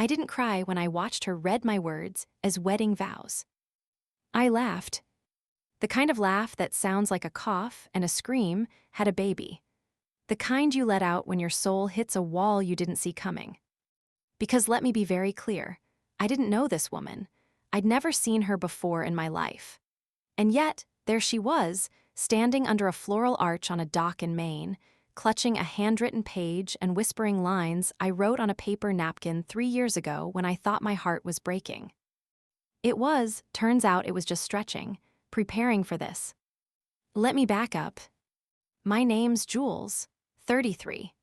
I didn't cry when I watched her read my words as wedding vows. I laughed. The kind of laugh that sounds like a cough and a scream had a baby. The kind you let out when your soul hits a wall you didn't see coming. Because let me be very clear, I didn't know this woman. I'd never seen her before in my life. And yet, there she was, standing under a floral arch on a dock in Maine, clutching a handwritten page and whispering lines I wrote on a paper napkin 3 years ago when I thought my heart was breaking. Turns out it was just stretching, preparing for this. Let me back up. My name's Jules, 33.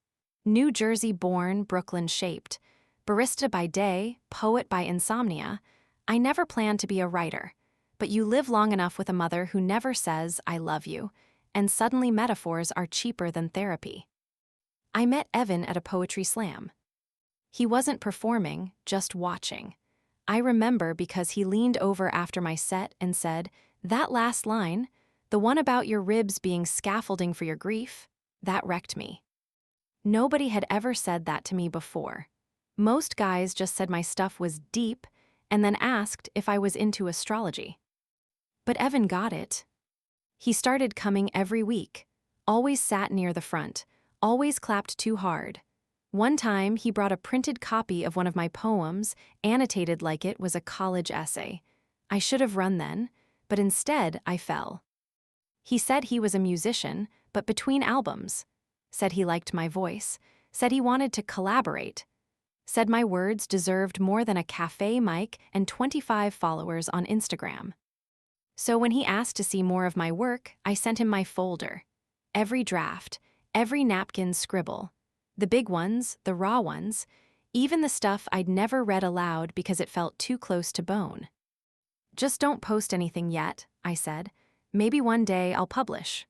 New Jersey born, Brooklyn shaped. Barista by day, poet by insomnia. I never planned to be a writer. But you live long enough with a mother who never says, I love you, and suddenly metaphors are cheaper than therapy. I met Evan at a poetry slam. He wasn't performing, just watching. I remember because he leaned over after my set and said, that last line, the one about your ribs being scaffolding for your grief, that wrecked me. Nobody had ever said that to me before. Most guys just said my stuff was deep and then asked if I was into astrology. But Evan got it. He started coming every week, always sat near the front, always clapped too hard. One time, he brought a printed copy of one of my poems, annotated like it was a college essay. I should have run then, but instead I fell. He said he was a musician, but between albums. Said he liked my voice. Said he wanted to collaborate. Said my words deserved more than a cafe mic and 25 followers on Instagram. So when he asked to see more of my work, I sent him my folder. Every draft, every napkin scribble. The big ones, the raw ones, even the stuff I'd never read aloud because it felt too close to bone. Just don't post anything yet, I said. Maybe one day I'll publish.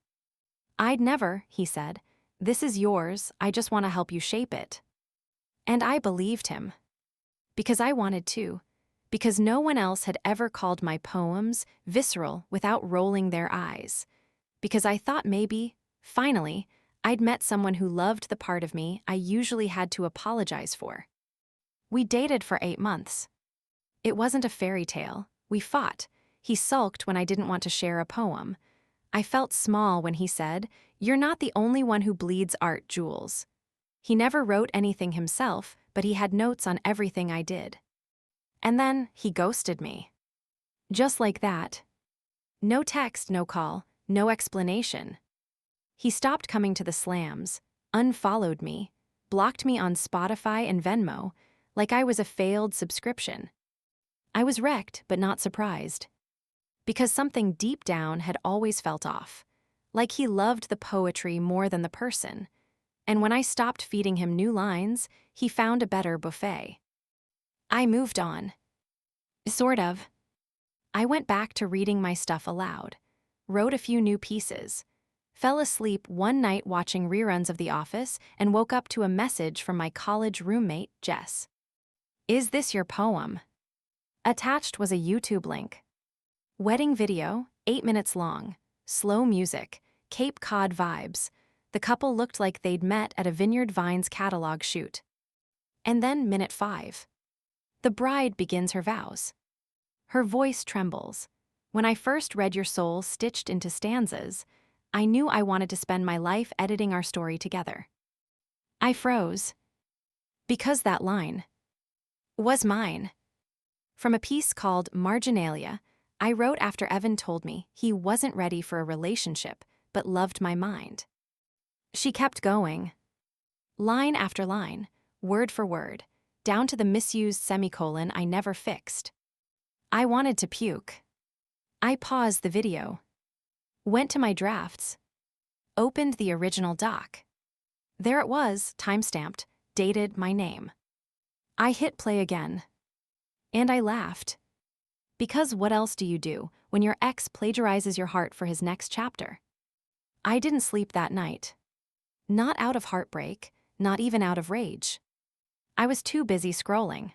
I'd never, he said. This is yours, I just want to help you shape it. And I believed him. Because I wanted to. Because no one else had ever called my poems visceral without rolling their eyes. Because I thought maybe, finally, I'd met someone who loved the part of me I usually had to apologize for. We dated for 8 months. It wasn't a fairy tale. We fought. He sulked when I didn't want to share a poem. I felt small when he said, "You're not the only one who bleeds art, Jules." He never wrote anything himself, but he had notes on everything I did. And then he ghosted me. Just like that. No text, no call, no explanation. He stopped coming to the slams, unfollowed me, blocked me on Spotify and Venmo, like I was a failed subscription. I was wrecked, but not surprised. Because something deep down had always felt off. Like he loved the poetry more than the person. And when I stopped feeding him new lines, he found a better buffet. I moved on. Sort of. I went back to reading my stuff aloud, wrote a few new pieces, fell asleep one night watching reruns of The Office and woke up to a message from my college roommate, Jess. Is this your poem? Attached was a YouTube link. Wedding video, 8 minutes long, slow music, Cape Cod vibes. The couple looked like they'd met at a Vineyard Vines catalog shoot. And then minute 5. The bride begins her vows. Her voice trembles. When I first read your soul stitched into stanzas, I knew I wanted to spend my life editing our story together. I froze. Because that line was mine. From a piece called Marginalia, I wrote after Evan told me he wasn't ready for a relationship, but loved my mind. She kept going. Line after line, word for word, down to the misused semicolon I never fixed. I wanted to puke. I paused the video. Went to my drafts. Opened the original doc. There it was, time-stamped, dated my name. I hit play again. And I laughed. Because what else do you do when your ex plagiarizes your heart for his next chapter? I didn't sleep that night. Not out of heartbreak, not even out of rage. I was too busy scrolling.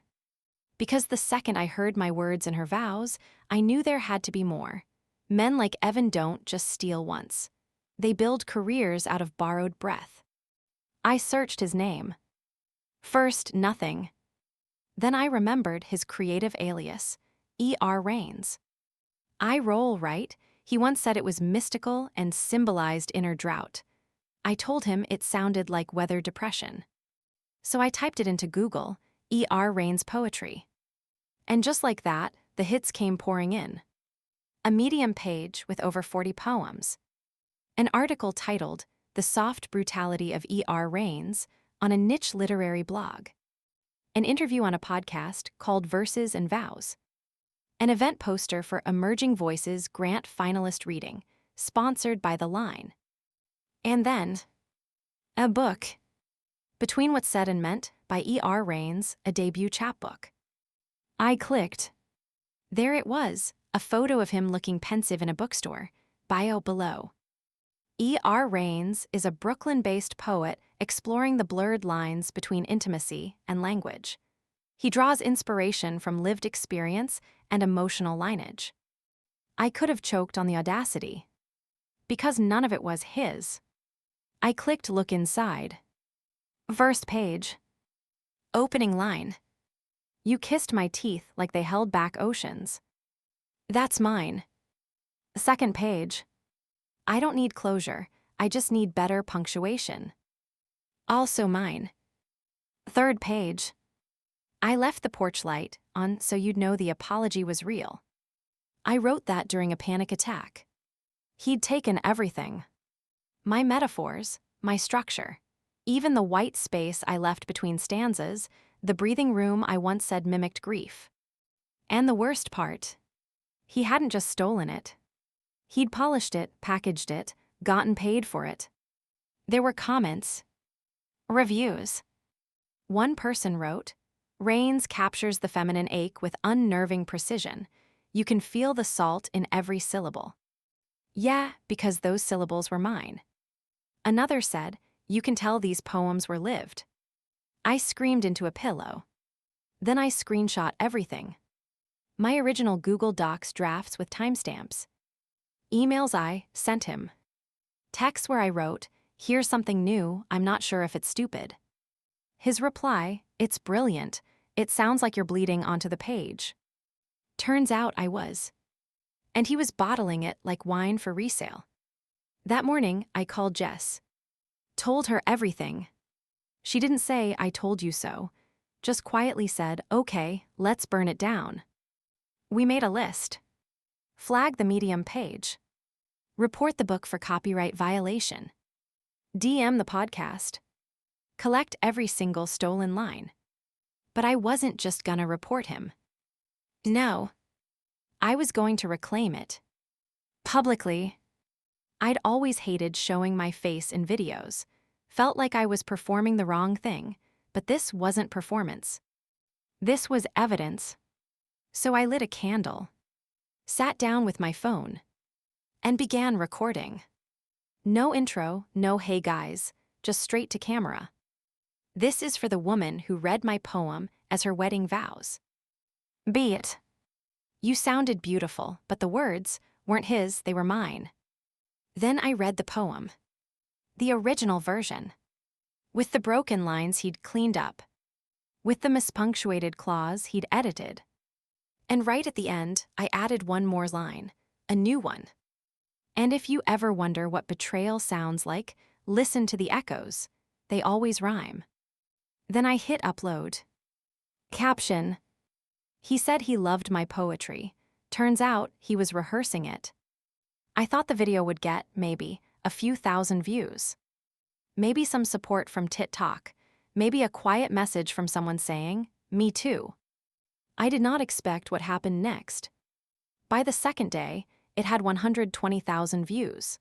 Because the second I heard my words in her vows, I knew there had to be more. Men like Evan don't just steal once. They build careers out of borrowed breath. I searched his name. First, nothing. Then I remembered his creative alias, E.R. Rains. I roll, right? He once said it was mystical and symbolized inner drought. I told him it sounded like weather depression. So I typed it into Google, E.R. Rains poetry. And just like that, the hits came pouring in. A Medium page with over 40 poems. An article titled, The Soft Brutality of E.R. Rains, on a niche literary blog. An interview on a podcast called Verses and Vows. An event poster for Emerging Voices Grant Finalist Reading, sponsored by The Line. And then, a book. Between What's Said and Meant by E.R. Rains, a debut chapbook. I clicked. There it was, a photo of him looking pensive in a bookstore, bio below. E.R. Rains is a Brooklyn-based poet exploring the blurred lines between intimacy and language. He draws inspiration from lived experience and emotional lineage. I could have choked on the audacity. Because none of it was his. I clicked look inside. First page. Opening line. You kissed my teeth like they held back oceans. That's mine. Second page. I don't need closure, I just need better punctuation. Also mine. Third page. I left the porch light on so you'd know the apology was real. I wrote that during a panic attack. He'd taken everything. My metaphors, my structure, even the white space I left between stanzas, the breathing room I once said mimicked grief. And the worst part, he hadn't just stolen it. He'd polished it, packaged it, gotten paid for it. There were comments, reviews. One person wrote, Rains captures the feminine ache with unnerving precision. You can feel the salt in every syllable. Yeah, because those syllables were mine. Another said, you can tell these poems were lived. I screamed into a pillow. Then I screenshot everything. My original Google Docs drafts with timestamps. Emails I sent him. Texts where I wrote, here's something new, I'm not sure if it's stupid. His reply, it's brilliant, it sounds like you're bleeding onto the page. Turns out I was. And he was bottling it like wine for resale. That morning, I called Jess. Told her everything. She didn't say, I told you so. Just quietly said, okay, let's burn it down. We made a list. Flag the Medium page. Report the book for copyright violation. DM the podcast. Collect every single stolen line. But I wasn't just gonna report him. No. I was going to reclaim it. Publicly. I'd always hated showing my face in videos. Felt like I was performing the wrong thing, but this wasn't performance. This was evidence. So I lit a candle, sat down with my phone, and began recording. No intro, no hey guys, just straight to camera. This is for the woman who read my poem as her wedding vows. Be it. You sounded beautiful, but the words weren't his, they were mine. Then I read the poem. The original version. With the broken lines he'd cleaned up. With the mispunctuated clause he'd edited. And right at the end, I added one more line, a new one. And if you ever wonder what betrayal sounds like, listen to the echoes. They always rhyme. Then I hit upload. Caption. He said he loved my poetry. Turns out he was rehearsing it. I thought the video would get, maybe, a few thousand views. Maybe some support from TikTok. Maybe a quiet message from someone saying, me too. I did not expect what happened next. By the second day, it had 120,000 views.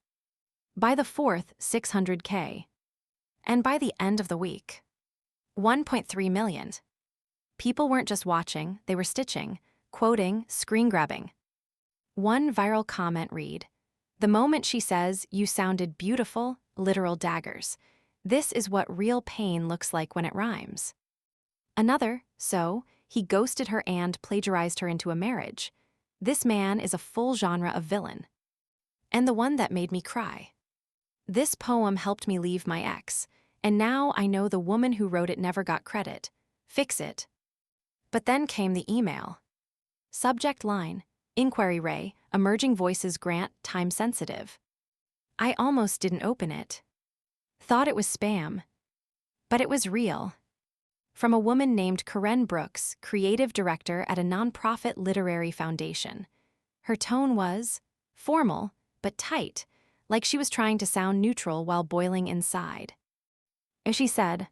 By the fourth, 600K. And by the end of the week, 1.3 million. People weren't just watching, they were stitching, quoting, screen grabbing. One viral comment read, the moment she says, you sounded beautiful, literal daggers. This is what real pain looks like when it rhymes. Another, so, he ghosted her and plagiarized her into a marriage. This man is a full genre of villain. And the one that made me cry. This poem helped me leave my ex, and now I know the woman who wrote it never got credit. Fix it. But then came the email. Subject line, Inquiry Ray, Emerging Voices Grant, time sensitive. I almost didn't open it. Thought it was spam. But it was real. From a woman named Karen Brooks, creative director at a nonprofit literary foundation. Her tone was formal, but tight, like she was trying to sound neutral while boiling inside. As she said,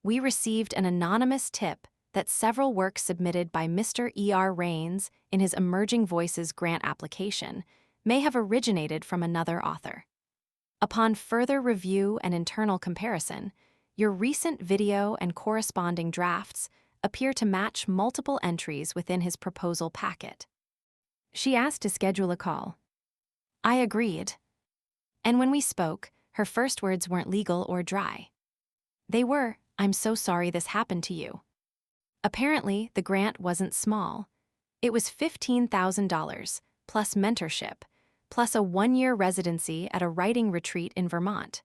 "We received an anonymous tip that several works submitted by Mr. E.R. Rains in his Emerging Voices grant application may have originated from another author. Upon further review and internal comparison, your recent video and corresponding drafts appear to match multiple entries within his proposal packet." She asked to schedule a call. I agreed. And when we spoke, her first words weren't legal or dry. They were, "I'm so sorry this happened to you." Apparently, the grant wasn't small. It was $15,000, plus mentorship, plus a 1-year residency at a writing retreat in Vermont.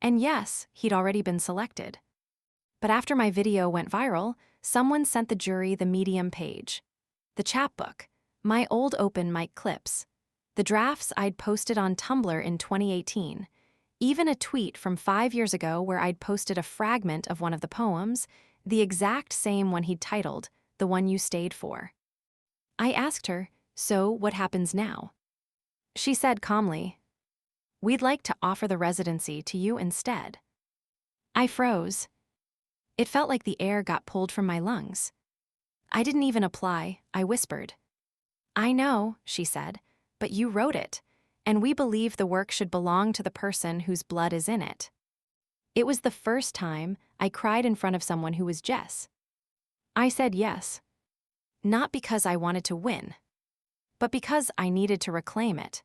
And yes, he'd already been selected. But after my video went viral, someone sent the jury the Medium page, the chapbook, my old open mic clips, the drafts I'd posted on Tumblr in 2018, even a tweet from 5 years ago where I'd posted a fragment of one of the poems, the exact same one he'd titled, "The One You Stayed For." I asked her, "So what happens now?" She said calmly, "We'd like to offer the residency to you instead." I froze. It felt like the air got pulled from my lungs. I didn't even apply, I whispered. "I know," she said, "but you wrote it, and we believe the work should belong to the person whose blood is in it." It was the first time I cried in front of someone who was Jess. I said yes. Not because I wanted to win, but because I needed to reclaim it.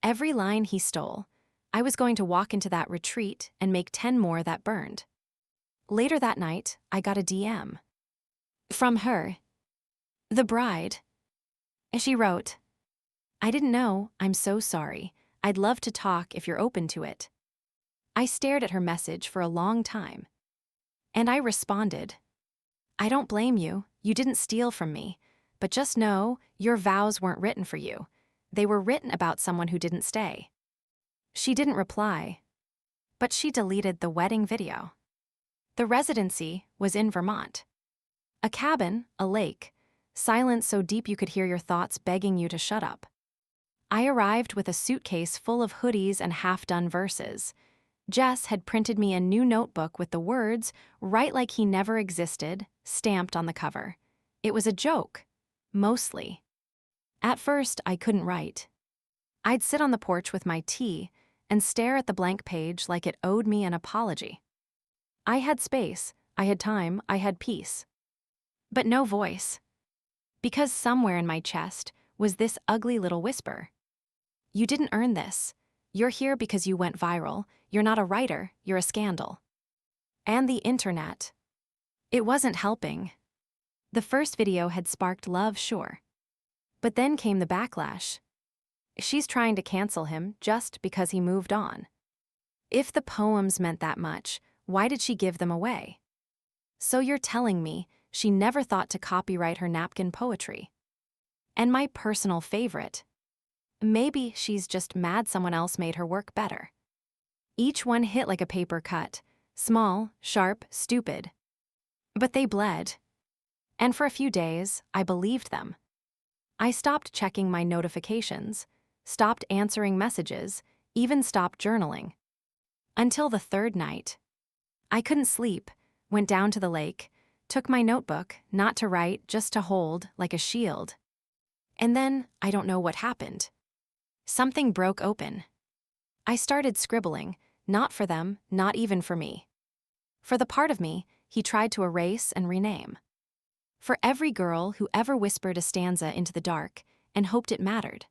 Every line he stole, I was going to walk into that retreat and make 10 more that burned. Later that night, I got a DM. From her. The bride. She wrote, "I didn't know, I'm so sorry. I'd love to talk if you're open to it." I stared at her message for a long time. And I responded, "I don't blame you, you didn't steal from me, but just know your vows weren't written for you. They were written about someone who didn't stay." She didn't reply, but she deleted the wedding video. The residency was in Vermont. A cabin, a lake, silence so deep you could hear your thoughts begging you to shut up. I arrived with a suitcase full of hoodies and half-done verses. Jess had printed me a new notebook with the words, "Write like he never existed," stamped on the cover. It was a joke, mostly. At first, I couldn't write. I'd sit on the porch with my tea and stare at the blank page like it owed me an apology. I had space, I had time, I had peace. But no voice. Because somewhere in my chest was this ugly little whisper. "You didn't earn this. You're here because you went viral. You're not a writer, you're a scandal." And the internet. It wasn't helping. The first video had sparked love, sure. But then came the backlash. She's trying to cancel him just because he moved on. If the poems meant that much, why did she give them away? So you're telling me she never thought to copyright her napkin poetry? And my personal favorite. Maybe she's just mad someone else made her work better. Each one hit like a paper cut, small, sharp, stupid. But they bled. And for a few days, I believed them. I stopped checking my notifications, stopped answering messages, even stopped journaling. Until the third night. I couldn't sleep, went down to the lake, took my notebook, not to write, just to hold, like a shield. And then, I don't know what happened. Something broke open. I started scribbling, not for them, not even for me. For the part of me he tried to erase and rename. For every girl who ever whispered a stanza into the dark and hoped it mattered.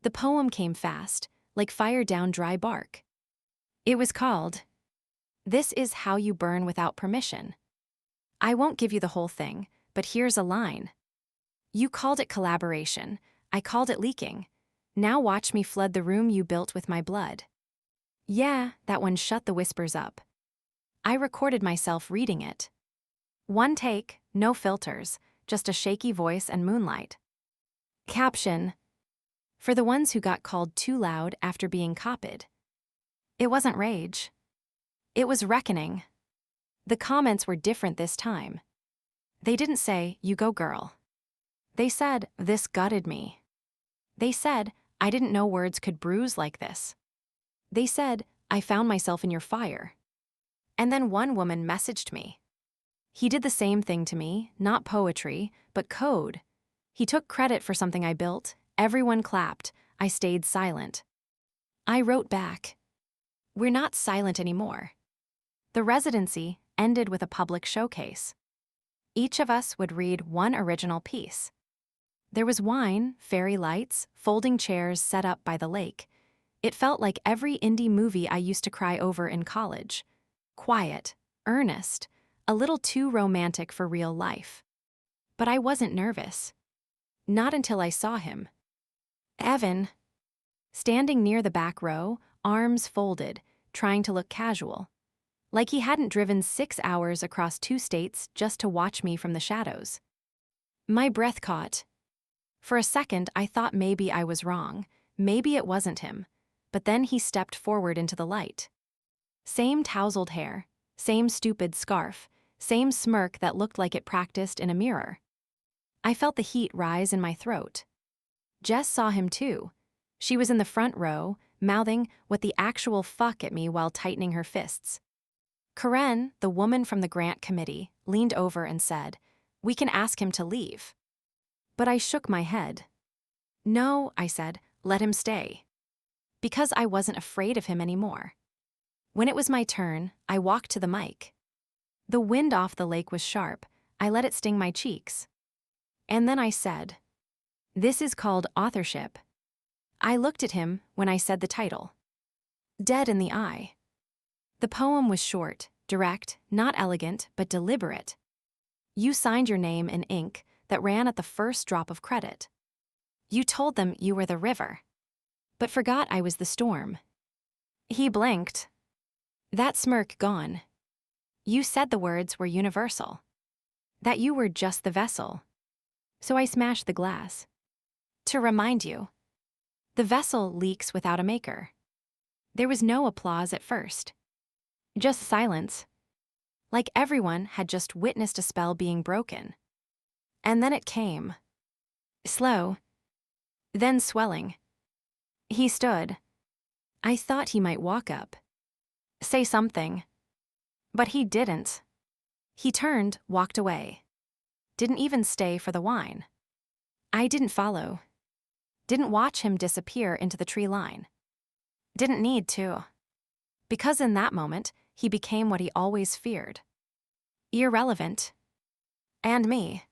The poem came fast, like fire down dry bark. It was called, "This is How You Burn Without Permission." I won't give you the whole thing, but here's a line. "You called it collaboration, I called it leaking. Now watch me flood the room you built with my blood." Yeah, that one shut the whispers up. I recorded myself reading it. One take, no filters, just a shaky voice and moonlight. Caption: for the ones who got called too loud after being copied. It wasn't rage. It was reckoning. The comments were different this time. They didn't say, "You go girl." They said, "This gutted me." They said, "I didn't know words could bruise like this." They said, "I found myself in your fire." And then one woman messaged me. He did the same thing to me, not poetry, but code. He took credit for something I built. Everyone clapped. I stayed silent. I wrote back, "We're not silent anymore." The residency ended with a public showcase. Each of us would read one original piece. There was wine, fairy lights, folding chairs set up by the lake. It felt like every indie movie I used to cry over in college. Quiet, earnest, a little too romantic for real life. But I wasn't nervous. Not until I saw him. Evan, standing near the back row, arms folded, trying to look casual. Like he hadn't driven 6 hours across 2 states just to watch me from the shadows. My breath caught. For a second, I thought maybe I was wrong. Maybe it wasn't him. But then he stepped forward into the light. Same tousled hair, same stupid scarf, same smirk that looked like it practiced in a mirror. I felt the heat rise in my throat. Jess saw him too. She was in the front row, mouthing what the actual fuck at me while tightening her fists. Karen, the woman from the grant committee, leaned over and said, "We can ask him to leave." But I shook my head. "No," I said, "let him stay." Because I wasn't afraid of him anymore. When it was my turn, I walked to the mic. The wind off the lake was sharp. I let it sting my cheeks. And then I said, "This is called authorship." I looked at him when I said the title. Dead in the eye. The poem was short, direct, not elegant, but deliberate. You signed your name in ink that ran at the first drop of credit. You told them you were the river, but forgot I was the storm. He blinked. That smirk gone. You said the words were universal. That you were just the vessel. So I smashed the glass. To remind you. The vessel leaks without a maker. There was no applause at first. Just silence. Like everyone had just witnessed a spell being broken. And then it came. Slow. Then swelling. He stood. I thought he might walk up. Say something. But he didn't. He turned, walked away. Didn't even stay for the wine. I didn't follow. Didn't watch him disappear into the tree line. Didn't need to. Because in that moment, he became what he always feared. Irrelevant. And me.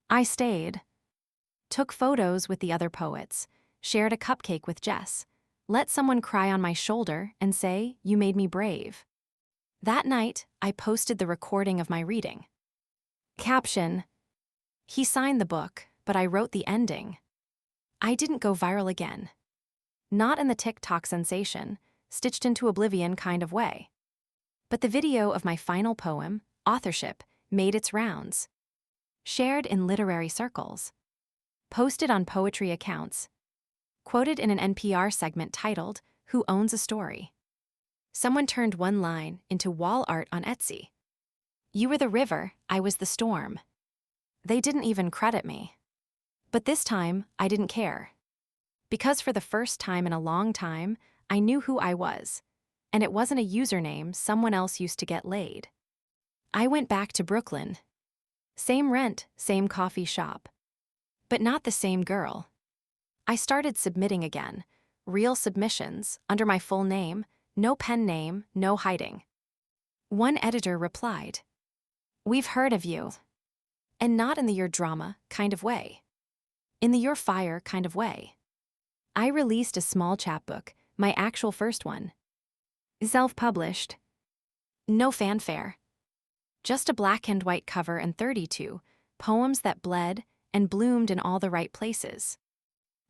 I stayed. Took photos with the other poets. Shared a cupcake with Jess. Let someone cry on my shoulder and say, "You made me brave." That night, I posted the recording of my reading. Caption: he signed the book, but I wrote the ending. I didn't go viral again. Not in the TikTok sensation, stitched into oblivion kind of way. But the video of my final poem, Authorship, made its rounds. Shared in literary circles. Posted on poetry accounts. Quoted in an NPR segment titled, "Who Owns a Story?" Someone turned one line into wall art on Etsy. You were the river, I was the storm. They didn't even credit me. But this time, I didn't care. Because for the first time in a long time, I knew who I was. And it wasn't a username someone else used to get laid. I went back to Brooklyn. Same rent, same coffee shop. But not the same girl. I started submitting again. Real submissions, under my full name, no pen name, no hiding. One editor replied, "We've heard of you." And not in the "your drama" kind of way. In the "your fire" kind of way. I released a small chapbook, my actual first one. Self-published. No fanfare. Just a black and white cover and 32 poems that bled and bloomed in all the right places.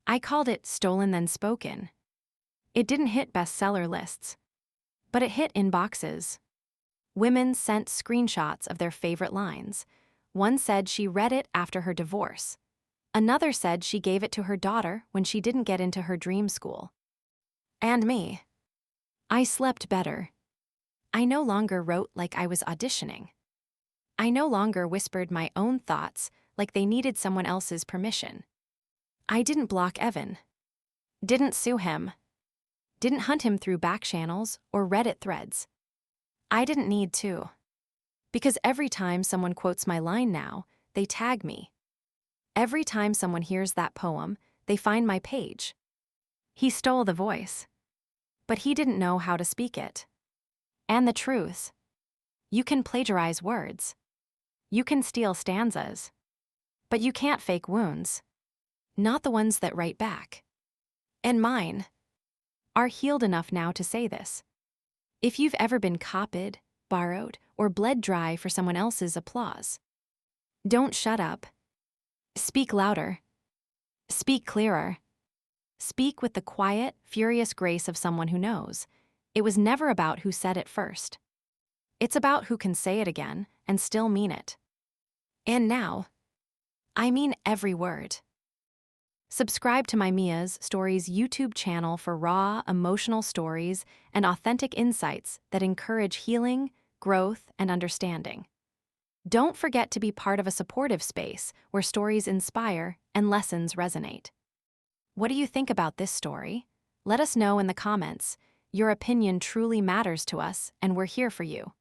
I called it Stolen Then Spoken. It didn't hit bestseller lists, but it hit inboxes. Women sent screenshots of their favorite lines. One said she read it after her divorce. Another said she gave it to her daughter when she didn't get into her dream school. And me. I slept better. I no longer wrote like I was auditioning. I no longer whispered my own thoughts like they needed someone else's permission. I didn't block Evan. Didn't sue him. Didn't hunt him through back channels or Reddit threads. I didn't need to. Because every time someone quotes my line now, they tag me. Every time someone hears that poem, they find my page. He stole the voice. But he didn't know how to speak it. And the truth. You can plagiarize words. You can steal stanzas. But you can't fake wounds. Not the ones that write back. And mine are healed enough now to say this. If you've ever been copied, borrowed, or bled dry for someone else's applause, don't shut up. Speak louder. Speak clearer. Speak with the quiet, furious grace of someone who knows. It was never about who said it first. It's about who can say it again and still mean it. And now, I mean every word. Subscribe to my Mia's Stories YouTube channel for raw, emotional stories and authentic insights that encourage healing, growth, and understanding. Don't forget to be part of a supportive space where stories inspire and lessons resonate. What do you think about this story? Let us know in the comments. Your opinion truly matters to us, and we're here for you.